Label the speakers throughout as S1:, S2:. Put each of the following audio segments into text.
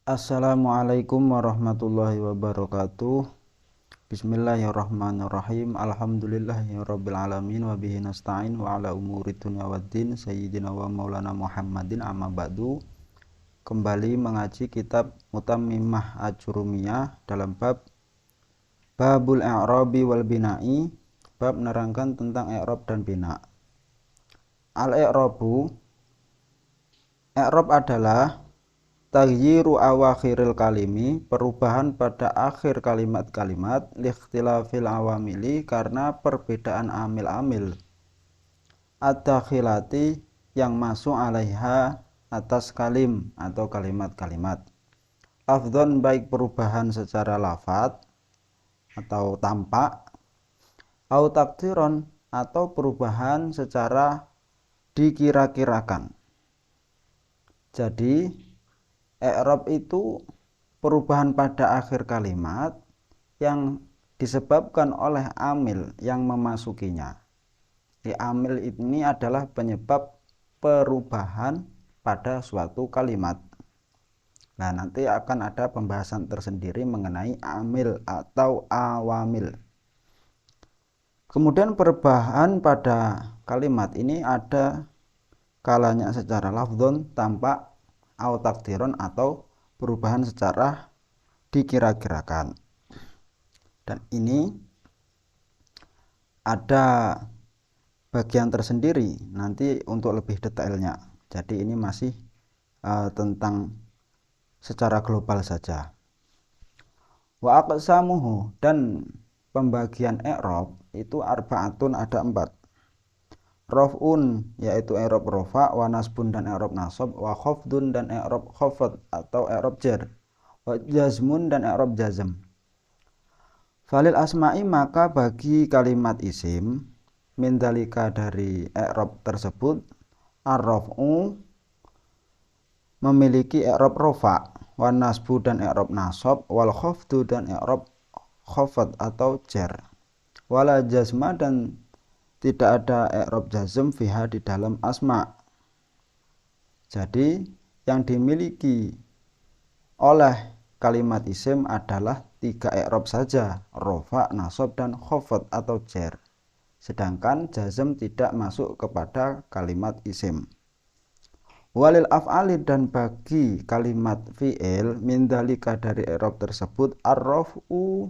S1: Assalamualaikum warahmatullahi wabarakatuh. Bismillahirrahmanirrahim. Alhamdulillahirabbil alamin wa bihi nasta'in wa ala umuri dunya waddin sayyidina wa maulana Muhammadin amma ba'du. Kembali mengaji kitab Mutammimah Ajurumiyah dalam Babul I'rabi wal Bina'i, bab menerangkan tentang i'rab dan bina. Al-i'rabu, i'rab adalah taghyiru awakhiril kalimi, perubahan pada akhir kalimat-kalimat, liikhtilafil awamili, karena perbedaan amil-amil, ad-dakhilati, yang masuk alaiha, atas kalim atau kalimat-kalimat. Lafdzon, baik perubahan secara lafadz atau tampak, au takdiron, atau perubahan secara dikira-kirakan. Jadi i'rab itu perubahan pada akhir kalimat yang disebabkan oleh amil yang memasukinya. Amil ini adalah penyebab perubahan pada suatu kalimat. Nah, nanti akan ada pembahasan tersendiri mengenai amil atau awamil. Kemudian perubahan pada kalimat ini ada kalanya secara lafdzon, tampak, au takdiron, atau perubahan secara dikira-kirakan. Dan ini ada bagian tersendiri nanti untuk lebih detailnya. Jadi ini masih tentang secara global saja. Wa aqsamuhu, dan pembagian i'rab itu arba'atun, ada 4. Raf'un, yaitu i'rab rafa, wa nasbun, dan i'rab nasab, wa khafdun, dan i'rab khafad atau i'rab jar, wa jazmun, dan i'rab jazm. Falil asma'i, maka bagi kalimat isim, min dalika, dari i'rab tersebut, ar-raf'u, memiliki i'rab rafa, wa nasbu, dan i'rab nasab, wal khafdu, dan i'rab khafad atau jar, wala jazma, dan tidak ada i'rab jazm fiha, di dalam asma. Jadi yang dimiliki oleh kalimat isim adalah 3 i'rab saja, rafa, nasab, dan khafad atau jar. Sedangkan jazm tidak masuk kepada kalimat isim. Walil af'ali, dan bagi kalimat fi'il, min dalika, dari i'rab tersebut, ar-raf'u,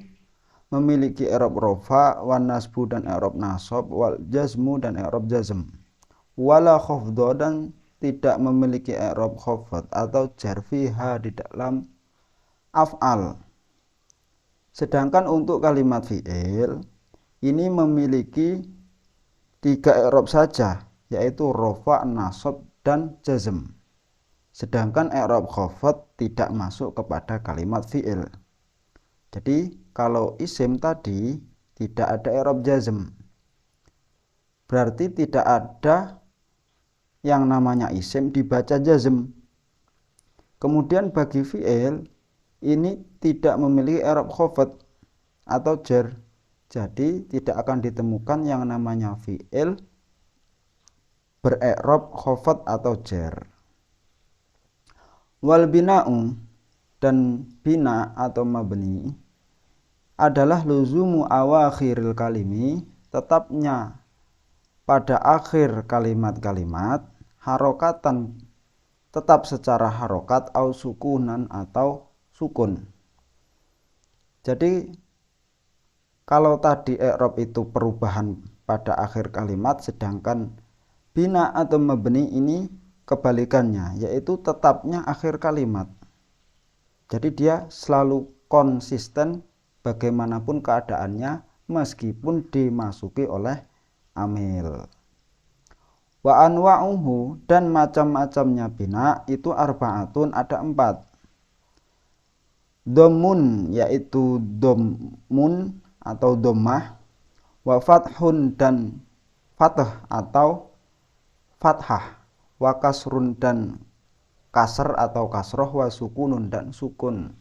S1: memiliki i'rab rafa, wan nasbu, dan i'rab nasab, wal jazmu, dan i'rab jazm, wala khafdha, dan tidak memiliki i'rab khafad atau jar fiha, di dalam af'al. Sedangkan untuk kalimat fi'il ini memiliki 3 i'rab saja, yaitu rafa, nasab, dan jazm. Sedangkan i'rab khafad tidak masuk kepada kalimat fi'il. Jadi kalau isim tadi tidak ada i'rab jazm, berarti tidak ada yang namanya isim dibaca jazm. Kemudian bagi fi'il ini tidak memiliki i'rab khafad atau jar, jadi tidak akan ditemukan yang namanya fi'il ber-i'rab khafad atau jar. Wal bina'u, dan bina atau mabni adalah luzumu awakhiril kalimi, tetapnya pada akhir kalimat-kalimat, harokatan, tetap secara harokat, au sukunan, atau sukun. Jadi kalau tadi i'rab itu perubahan pada akhir kalimat, sedangkan bina atau mabni ini kebalikannya, yaitu tetapnya akhir kalimat. Jadi dia selalu konsisten bagaimanapun keadaannya, meskipun dimasuki oleh amil. Wa anwa'uhu, dan macam-macamnya bina itu arba'atun, ada 4. Dhammun, yaitu dhammun atau dhammah, wa fathun, dan fathah atau fathah, wa kasrun, dan kasr atau kasroh, wa sukunun, dan sukun.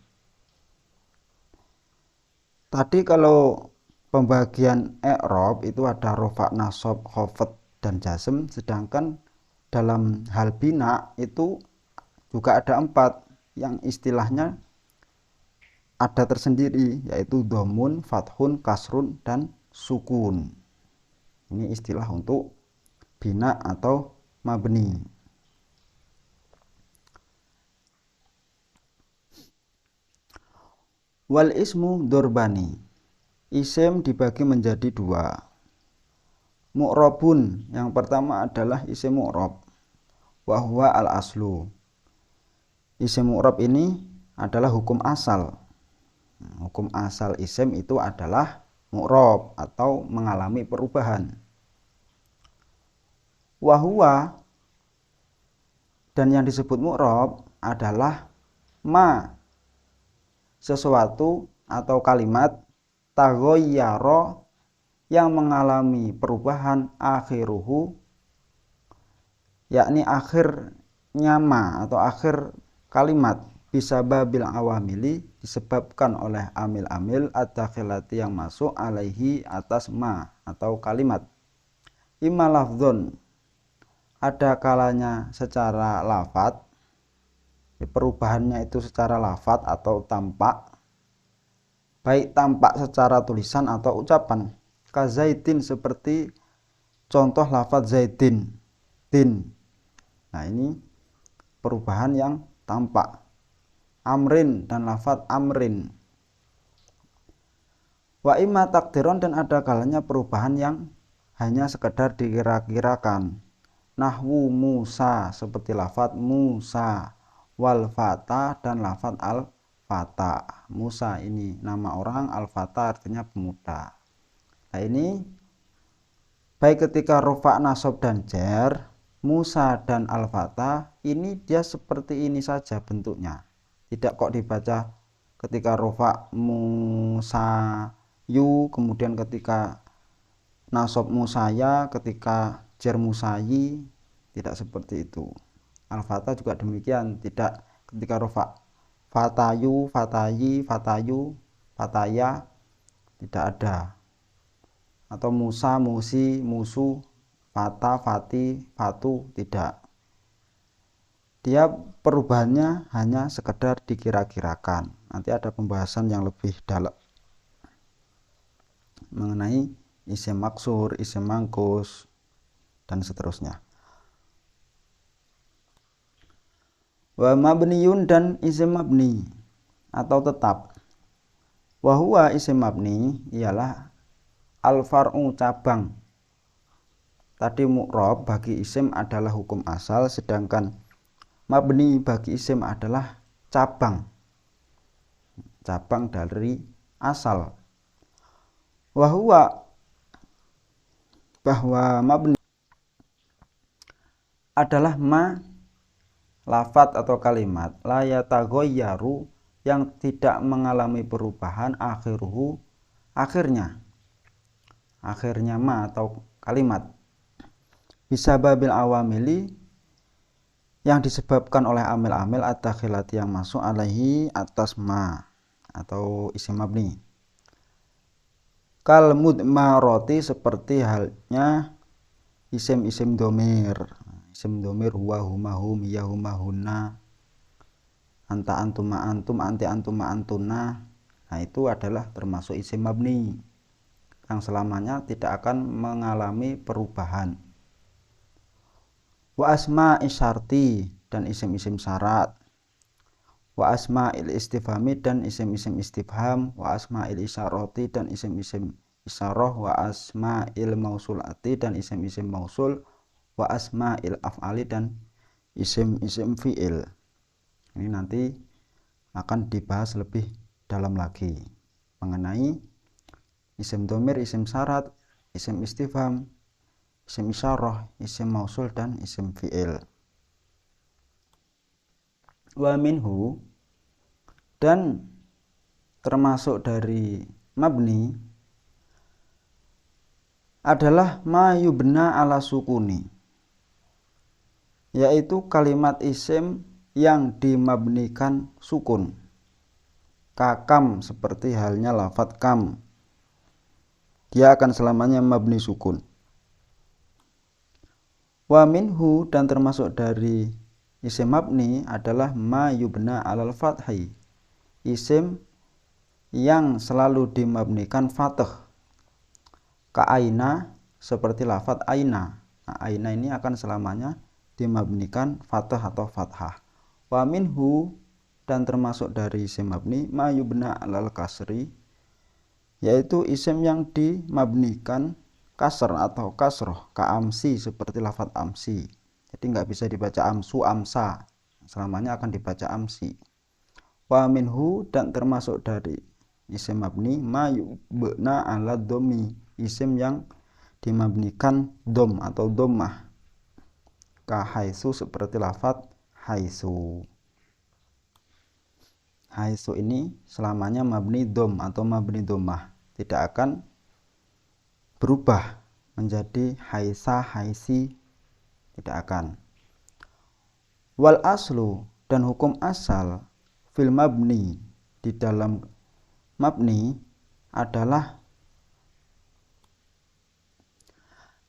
S1: Tadi kalau pembagian i'rab itu ada rafa, nasab, khafad, dan jazm, sedangkan dalam hal bina itu juga ada 4, yang istilahnya ada tersendiri, yaitu domun, fathun, kasrun, dan sukun. Ini istilah untuk bina atau mabni. Wal ismu dorbani. Isim dibagi menjadi dua. Mu'rabun, yang pertama adalah isim mu'rab, wa huwa al aslu. Isim mu'rab ini adalah hukum asal. Hukum asal isim itu adalah mu'rab atau mengalami perubahan. Wa huwa, dan yang disebut mu'rab adalah ma, sesuatu atau kalimat taghayyara, yang mengalami perubahan akhiruhu, yakni akhirnya ma atau akhir kalimat, bisa babil awamili, disebabkan oleh amil-amil ad-dakhilati yang masuk alaihi, atas ma atau kalimat. Imma lafdzun, ada kalanya secara lafat, perubahannya itu secara lafat atau tampak, baik tampak secara tulisan atau ucapan. Kazaitin, seperti contoh lafat zaitin, din. Nah, ini perubahan yang tampak. Amrin, dan lafat amrin. Wa imma takdiron, dan ada kalanya perubahan yang hanya sekedar dikira-kirakan. Nahwu Musa, seperti lafat Musa. Wal fata, dan lafat al fata. Musa ini nama orang, al fata artinya pemuda. Nah, ini baik ketika rofa, nasab, dan jar, Musa dan al fata ini dia seperti ini saja bentuknya. Tidak kok dibaca ketika rofa Musa yu, kemudian ketika nasab Musaya, ketika jar Musayi, tidak seperti itu. Al-Fata juga demikian, tidak ketika rofa Fatayu, Fatayi, Fatayu, Fataya, tidak ada. Atau Musa, Musi, Musu, Fata, Fati, Fatu, tidak. Dia perubahannya hanya sekedar dikira-kirakan. Nanti ada pembahasan yang lebih dalam mengenai isim maksur, isim mangkus, dan seterusnya. Wa mabniyun, dan isim mabni atau tetap. Wa huwa, isim mabni ialah al-far'u, cabang. Tadi mu'rab bagi isim adalah hukum asal, sedangkan mabni bagi isim adalah cabang dari asal. Wa huwa, bahwa mabni adalah ma, lafat atau kalimat, la yataghayyaru, yang tidak mengalami perubahan, akhiruhu, akhirnya ma atau kalimat, bisa babil awamili, yang disebabkan oleh amil-amil ad-dakhilati yang masuk alaihi, atas ma atau isim mabni. Kal mudmaroti, seperti halnya isim-isim domir. Isim domir huwa, huma, hum, ya, huma, hunna, anta, antuma, antum, anti, antuma, antuna. Nah, itu adalah termasuk isim mabni yang selamanya tidak akan mengalami perubahan. Wa asma isyarti, dan isim-isim syarat. Wa asma il istifhami, dan isim-isim istifham. Wa asma il isyarati, dan isim-isim isyarah. Wa asma il mausulati, dan isim-isim mausul. Wa asma il af'ali, dan isim-isim fi'il. Ini nanti akan dibahas lebih dalam lagi mengenai isim domir, isim syarat, isim istifham, isim isyarah, isim mausul, dan isim fi'il. Wa minhu, dan termasuk dari mabni adalah ma yubna ala sukuni, yaitu kalimat isim yang dimabnikan sukun. Kakam, seperti halnya lafat kam, dia akan selamanya mabni sukun. Wa minhu, dan termasuk dari Isim mabni adalah ma yubna alal fathi, isim yang selalu dimabnikan fathah. Ka aina, seperti lafadz aina. Nah, aina ini akan selamanya dimabnikan fathah atau fathah. Wa minhu, dan termasuk dari isim mabni ma yubna alal kasri, yaitu isim yang dimabnikan kasr atau kasroh. Ka amsi, seperti lafadz amsi. Jadi nggak bisa dibaca amsu, amsa, selamanya akan dibaca amsi. Wa minhu, dan termasuk dari isim mabni ma yubna ala domi, isim yang dimabnikan dom atau dommah. Ka haitsu, seperti lafadz haitsu. Haitsu ini selamanya mabni dom atau mabni dommah, tidak akan berubah menjadi haisa, haisi, tidak akan. Wal aslu, dan hukum asal fil mabni, di dalam mabni adalah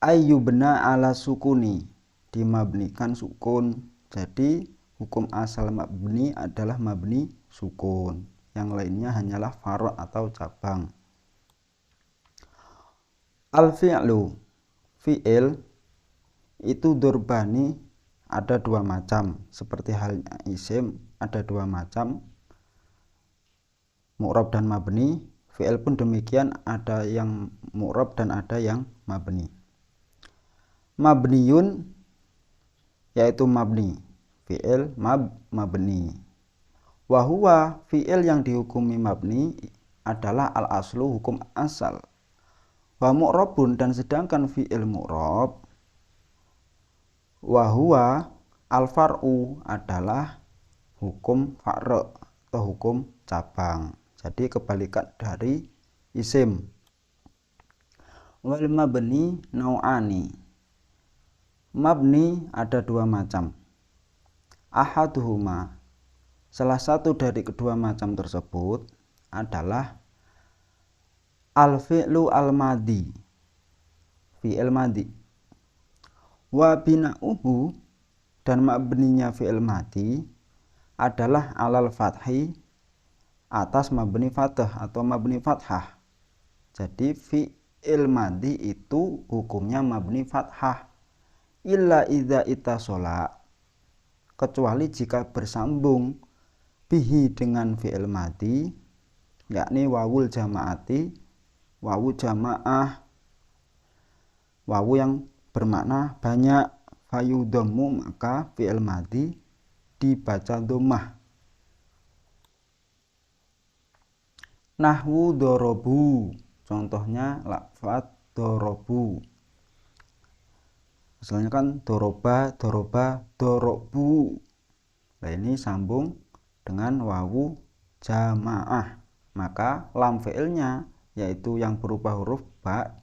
S1: ayyubna ala sukuni, dimabnikan sukun. Jadi hukum asal mabni adalah mabni sukun, yang lainnya hanyalah far' atau cabang. Al fi'lu, fi'il itu durbani, ada dua macam, seperti halnya isim ada dua macam, mu'rab dan mabni. Fi'il pun demikian, ada yang mu'rab dan ada yang mabni. Mabniyun, yaitu mabni, fi'il mabni. Wahuwa, fi'il yang dihukumi mabni adalah al aslu, hukum asal. Wa mu'rabun, dan sedangkan fi'il mu'rab, wahuwa al far'u, adalah hukum far' atau hukum cabang. Jadi kebalikan dari isim. Wal mabni nau'ani, mabni ada dua macam. Ahaduhuma, salah satu dari kedua macam tersebut adalah al fi'lu al madi, fi'il madi. Wa bina'uhu, dan mabninya fi'il madi adalah alal fathi, atas mabni fathah atau mabni fathah. Jadi fi'il madi itu hukumnya mabni fathah. Illa idza ittasola, kecuali jika bersambung, bihi, dengan fi'il madi, yakni wawul jamaati, wawu jamaah, wawu yang bermakna banyak. Fayudhammu, maka fi'il madi dibaca dhammah. Nahwu dorobu, contohnya lafadz dorobu. Misalnya kan doroba, doroba, dorobu. Nah, ini sambung dengan wawu jamaah, maka lam fi'ilnya, yaitu yang berupa huruf ba,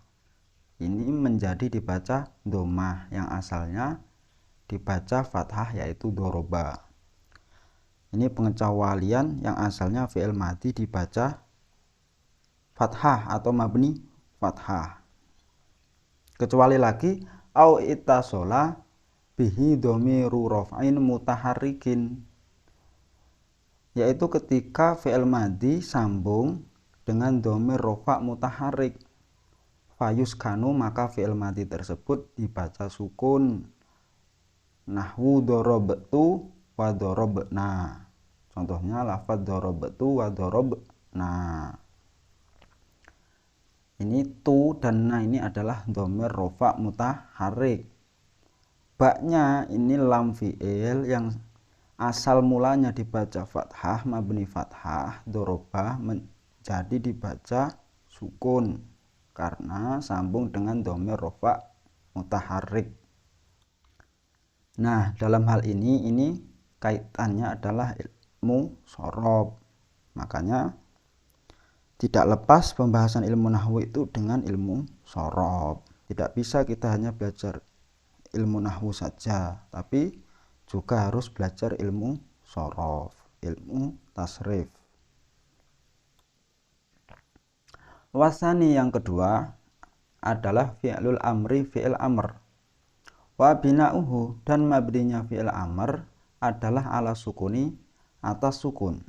S1: ini menjadi dibaca dhammah, yang asalnya dibaca fathah, yaitu doroba. Ini pengecualian, yang asalnya fi'il madi dibaca fathah atau mabni fathah. Kecuali lagi au ittasola bihi dhamiru raf'in mutaharrikin, yaitu ketika fi'il madi sambung dengan dhamir rafa' mutaharrik. Fayuskanu, maka fi'il madi tersebut dibaca sukun. Nahwu darabtu wa darabna, contohnya lafadz darabtu wa darabna. Ini tu dan na ini adalah dhamir rafa' mutaharrik. Baknya ini lam fi'il yang asal mulanya dibaca fathah, mabni fathah, doroba, menjadi dibaca sukun karena sambung dengan dhamir rafa' mutaharrik. Nah, dalam hal ini kaitannya adalah ilmu shorob. Makanya tidak lepas pembahasan ilmu nahwu itu dengan ilmu shorob. Tidak bisa kita hanya belajar ilmu nahwu saja, tapi juga harus belajar ilmu shorob, ilmu tasrif. Wasani, yang kedua adalah fi'lul amri, fi'il amr. Wa bina'uhu, dan mabninya fi'il amr adalah ala sukuni atas sukun.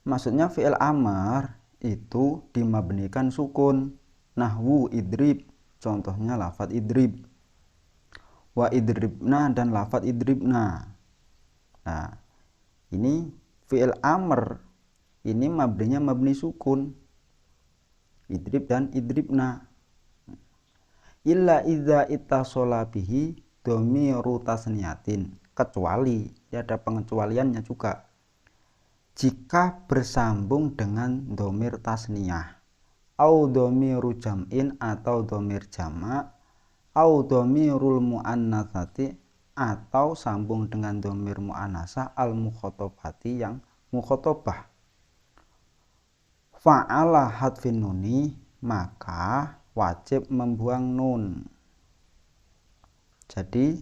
S1: Maksudnya fi'il amar itu dimabnikan sukun. Nahwu idrib, contohnya lafadz idrib. Wa idribna dan lafadz idribna. Nah, ini fi'il amr ini mabninya mabni sukun. Idrib dan idribna. Illa idza ittasala bihi dhamiru tasniyatin, kecuali ada pengecualiannya juga. Jika bersambung dengan dhamir tasniyah, au dhamiru jam'in atau dhamir jama', au dhamirul muannatsati atau sambung dengan dhamir muannasah al mukhatabati yang mukhatabah. Fa'ala hadfin nuni, maka wajib membuang nun. Jadi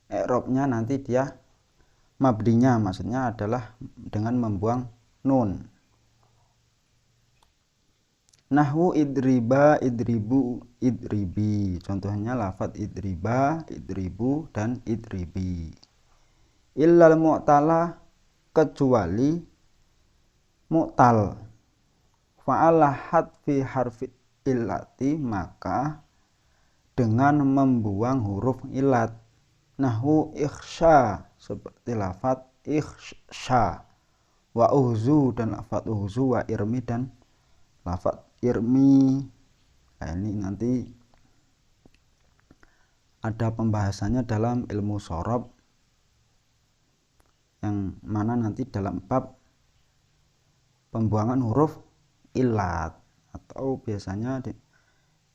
S1: i'rabnya nanti dia mabdinya maksudnya adalah dengan membuang nun. Nahwu idriba, idribu, idribi. Contohnya lafadz idriba, idribu dan idribi. Illal mu'tala, kecuali mu'tal. Fa'ala hadfi harfi illati, maka dengan membuang huruf ilat. Nahwu ikhsha, seperti lafadz ikhsha, wa uhzu dan lafadz uhzu, wa irmi dan lafadz irmi. Nah, ini nanti ada pembahasannya dalam ilmu shorob, yang mana nanti dalam bab pembuangan huruf ilat, atau biasanya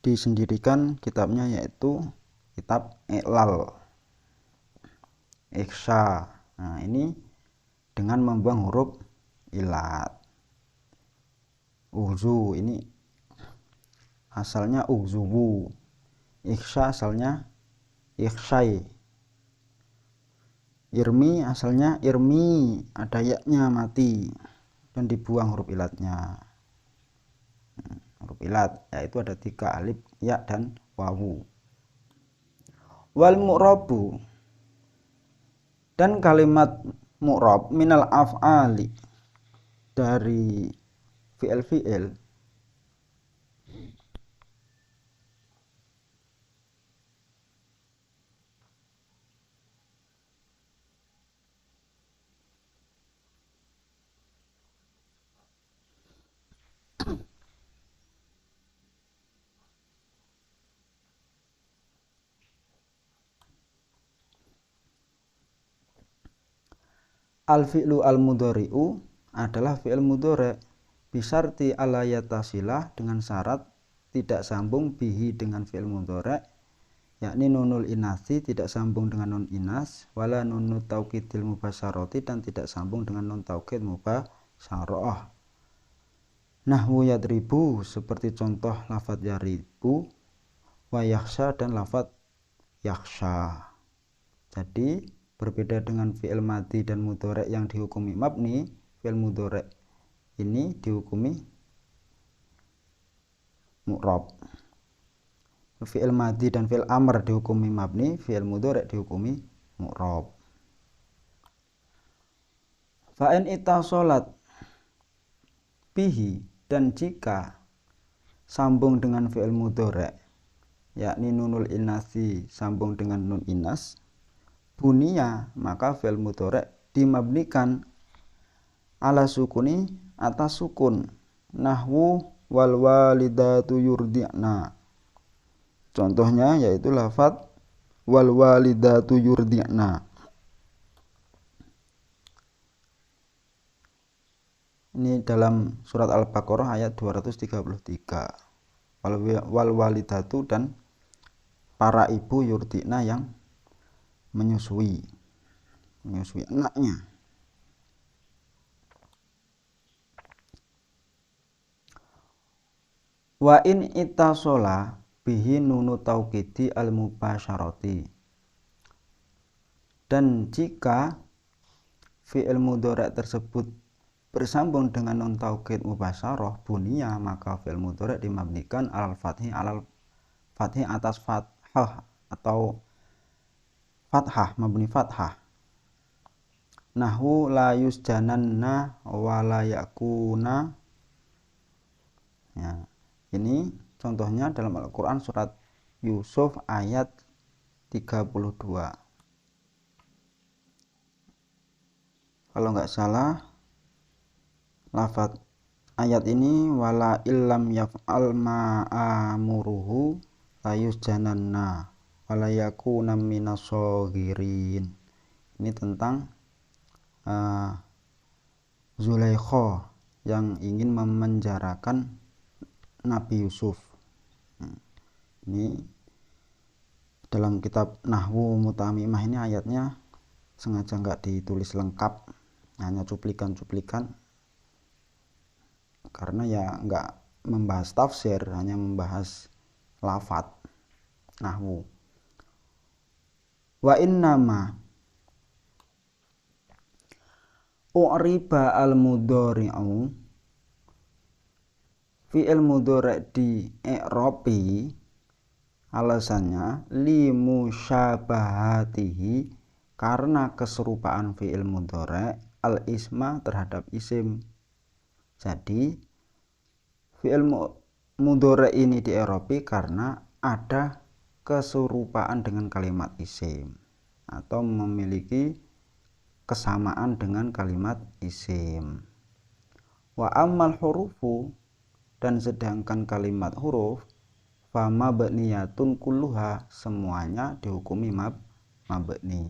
S1: disendirikan kitabnya yaitu kitab i'lal ikhsha. Nah, ini dengan membuang huruf ilat. Uzu ini asalnya uzuwu, ikhsha asalnya ikhsyai, irmi asalnya irmi, ada yaknya mati dan dibuang huruf ilatnya. Huruf ilat yaitu ada 3 alif, ya dan wawu. Wal mu'rabu, dan kalimat mu'rab minal af'ali, dari fi'il-fi'il. Al-fi'lu al-mudhari'u adalah fi'il mudhari' bisarti ala yatasilah, dengan syarat tidak sambung bihi dengan fi'il mudhari', yakni nunul inasi, tidak sambung dengan nun inas, wala nunut taukidil mubasyarati, dan tidak sambung dengan nun taukid mubasyarah. Nahwu yadribu, seperti contoh lafadz yaribu, wa yakhsha dan lafadz yakhsha. Jadi berbeda dengan fi'il madhi dan mudhari' yang dihukumi mabni, fi'il mudhari' ini dihukumi mu'rab. Fi'il madhi dan fi'il amr dihukumi mabni, fi'il mudhari' dihukumi mu'rab. Fa'in ittasalat bihi, dan jika sambung dengan fi'il mudhari', yakni nunul inasi sambung dengan nun inas, bunia, maka fi'il mudhari' dimabnikan ala sukuni atas sukun. Nahwu wal walidatu yurdi'na, contohnya yaitu lafadz wal walidatu yurdi'na. Ini dalam surat Al-Baqarah ayat 233. Wal walidatu, dan para ibu, yurdi'na yang menyusui anaknya. Wa in ittasola bihi nunu taukidi al mubasyarati, dan jika fi'il mudhari' tersebut bersambung dengan nun taukid mubasyarah, bunia, maka fi'il mudhari' dimabnikan alal fathi atas fathah atau fathah, mabni fathah. Nahwu la yusjananna wala yakuna. Ya, ini contohnya dalam Al-Quran surat Yusuf ayat 32. Kalau nggak salah lafaz ayat ini wala illam yaf'al ma amuruhu la yusjananna wala yakuna minasoghirin. Ini tentang Zulaikha yang ingin memenjarakan Nabi Yusuf. Ini dalam kitab Nahwu Mutamimah ini ayatnya sengaja nggak ditulis lengkap, hanya cuplikan-cuplikan, karena ya nggak membahas tafsir, hanya membahas lafadz nahwu. Wa innama u'riba al-mudhari'u, fi'il mudhari' di i'rabi alasannya li musyabahatihi, karena keserupaan fi'il mudhari' al-isma terhadap isim. Jadi fi'il mudhari' ini di i'rabi karena ada keserupaan dengan kalimat isim atau memiliki kesamaan dengan kalimat isim. Wa ammal hurufu, dan sedangkan kalimat huruf, fa mabniyatun kulluha, semuanya dihukumi mabni.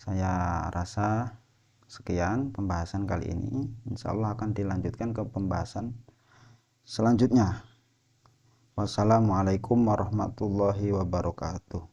S1: Saya rasa sekian pembahasan kali ini. Insyaallah akan dilanjutkan ke pembahasan selanjutnya. Wassalamualaikum warahmatullahi wabarakatuh.